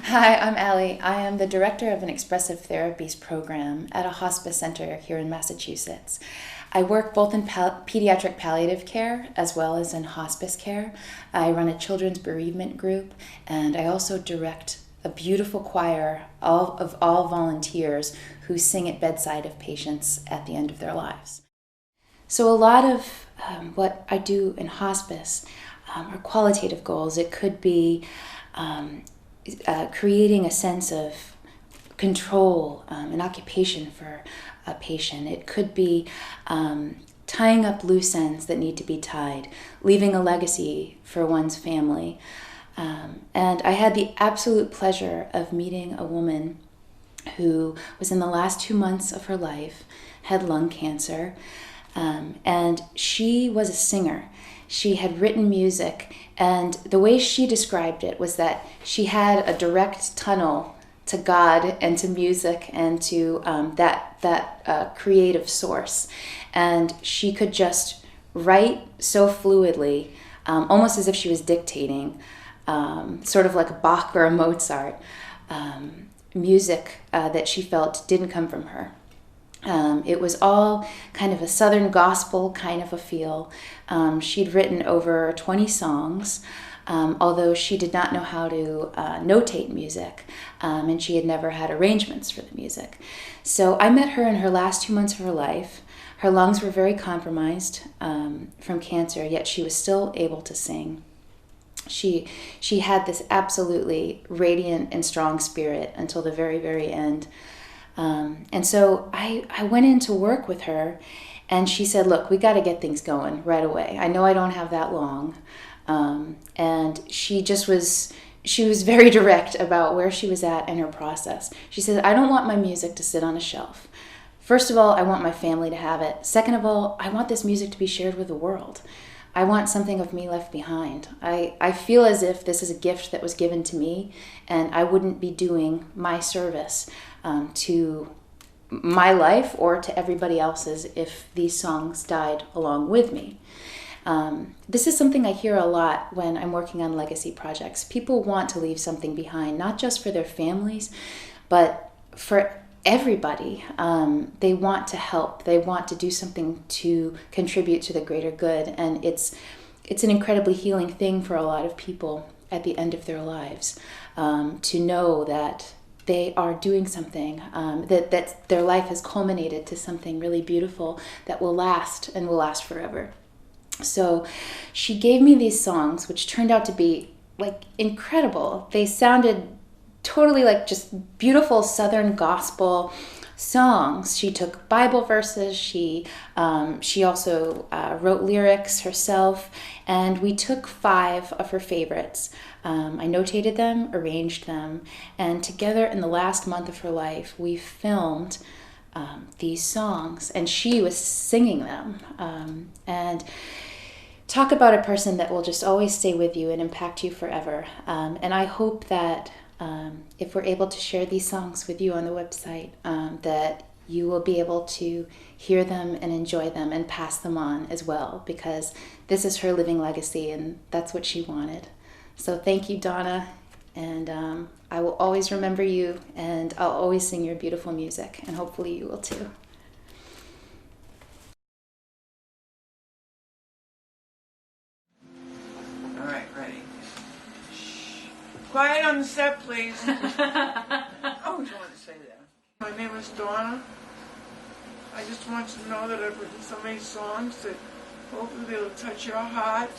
Hi, I'm Ali. I am the director of an expressive therapies program at a hospice center here in Massachusetts. I work both in pediatric palliative care as well as in hospice care. I run a children's bereavement group, and I also direct a beautiful choir of all volunteers who sing at bedside of patients at the end of their lives. So a lot of what I do in hospice are qualitative goals. It could be creating a sense of control, an occupation for a patient. It could be tying up loose ends that need to be tied, leaving a legacy for one's family. And I had the absolute pleasure of meeting a woman who was in the last 2 months of her life, had lung cancer, and she was a singer. She had written music, and the way she described it was that she had a direct tunnel to God and to music and to that creative source. And she could just write so fluidly, almost as if she was dictating, sort of like a Bach or a Mozart, music that she felt didn't come from her. It was all kind of a Southern gospel kind of a feel. She'd written over 20 songs, although she did not know how to notate music, and she had never had arrangements for the music. So I met her in her last 2 months of her life. Her lungs were very compromised from cancer, yet she was still able to sing. She had this absolutely radiant and strong spirit until the very, very end. And so I went in to work with her, and she said, look, we got to get things going right away. I know I don't have that long. And she was very direct about where she was at in her process. She said, I don't want my music to sit on a shelf. First of all, I want my family to have it. Second of all, I want this music to be shared with the world. I want something of me left behind. I feel as if this is a gift that was given to me, and I wouldn't be doing my service to my life or to everybody else's if these songs died along with me. This is something I hear a lot when I'm working on legacy projects. People want to leave something behind, not just for their families, but for everybody. They want to help. They want to do something to contribute to the greater good, and it's an incredibly healing thing for a lot of people at the end of their lives, to know that they are doing something, that their life has culminated to something really beautiful that will last and will last forever. So she gave me these songs, which turned out to be like incredible. They sounded totally like just beautiful Southern gospel songs. She took Bible verses. She also wrote lyrics herself, and we took 5 of her favorites. I notated them, arranged them, and together in the last month of her life, we filmed these songs, and she was singing them. And talk about a person that will just always stay with you and impact you forever. And I hope that if we're able to share these songs with you on the website, that you will be able to hear them and enjoy them and pass them on as well, because this is her living legacy and that's what she wanted. So thank you, Donna, and I will always remember you, and I'll always sing your beautiful music, and hopefully you will too. All right, ready. Quiet on the set, please. Oh, you want to say that? My name is Donna. I just want you to know that I've written so many songs that hopefully they'll touch your heart.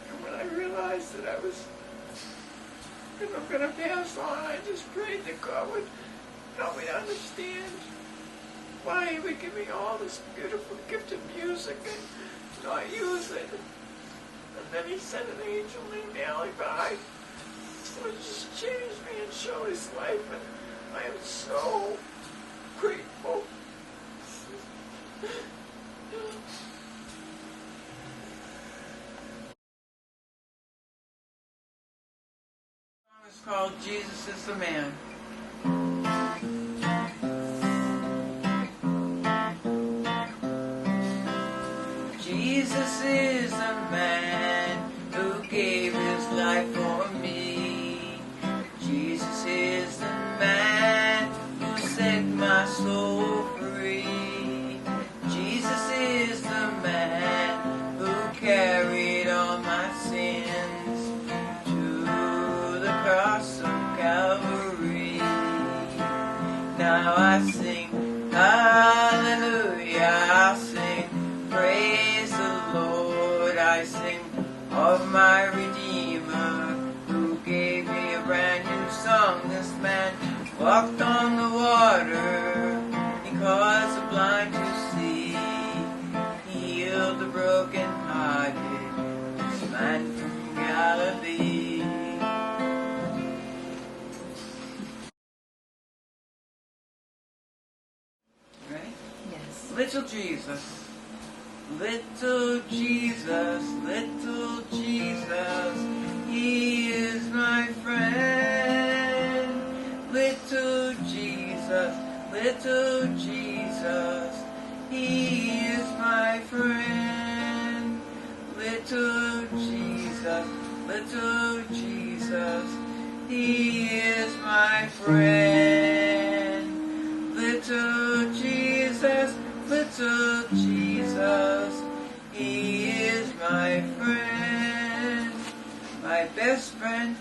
And when I realized that I was going to pass on, I just prayed that God would help me to understand why he would give me all this beautiful gift of music and not use it. And then he sent an angel named Ali by. So it just changed me and showed his life, and I am so grateful. The song is called Jesus is the Man. Jesus Jesus is the man who gave his life for me. Jesus is the man who set my soul free. Jesus is the man who carried all my sins to the cross of Calvary. Now I sing hallelujah, I sing praise the Lord. I sing of my Redeemer who gave me a brand new song. This man walked on the water, he caused the blind to see, he healed the broken-hearted, this man from Galilee. Right? Yes. Little Jesus, little Jesus, little Jesus, he is my friend. Little Jesus, little Jesus, he is my friend. Little Jesus, little Jesus, he is my friend. Little Jesus, little Jesus, he is my friend, my best friend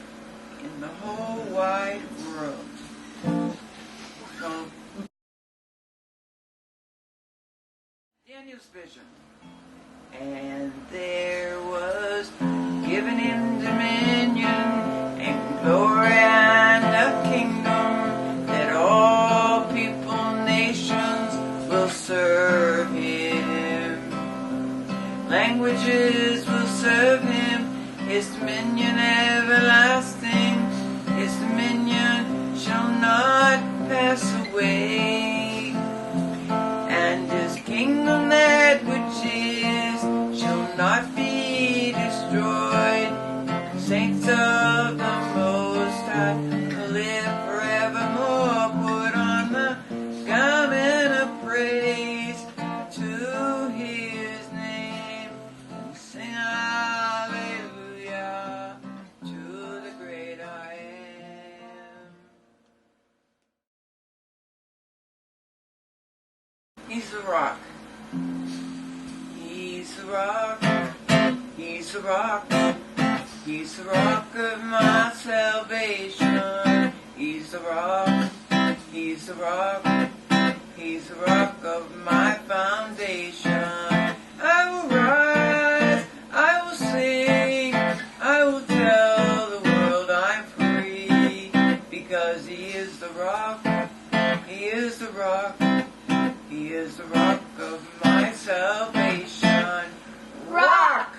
in the whole wide world. Daniel's vision. And there was given him dominion and glory and a kingdom that all people, nations will serve him. Languages will serve him, his dominion everlasting, his dominion shall not pass away, and his kingdom that which is shall not be destroyed. Saints of the Most High will live forevermore. Put on the garment of praise to his name and sing hallelujah to the great I am. He's the rock. He's the rock. He's the rock. He's the rock of my salvation. He's the rock. He's the rock. He's the rock of my foundation. I will rise. I will sing. I will tell the world I'm free, because he is the rock. He is the rock. He is the rock of my salvation. Rock!